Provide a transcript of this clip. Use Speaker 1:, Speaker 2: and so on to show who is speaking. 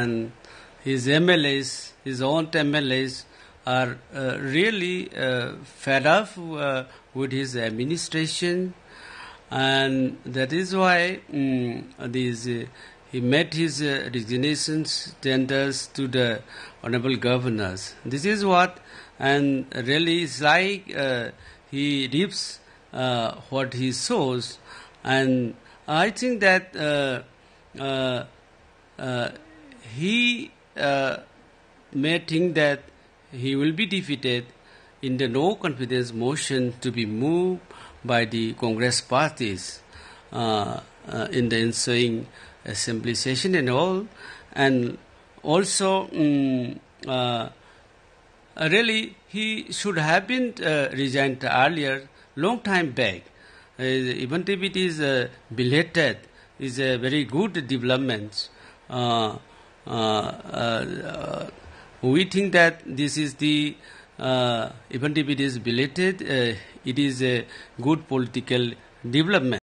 Speaker 1: and his MLAs, his own MLAs, are really fed up with his administration, and that is why he made his resignations tenders to the honorable governors. This is what, and really it's like he reaps what he sows, and I think that he may think that he will be defeated in the no confidence motion to be moved by the Congress parties in the ensuing assembly session and all. And also, really, he should have been resigned earlier, long time back. Even if it is belated, is a very good development. We think that this is the, even if it is belated, it is a good political development.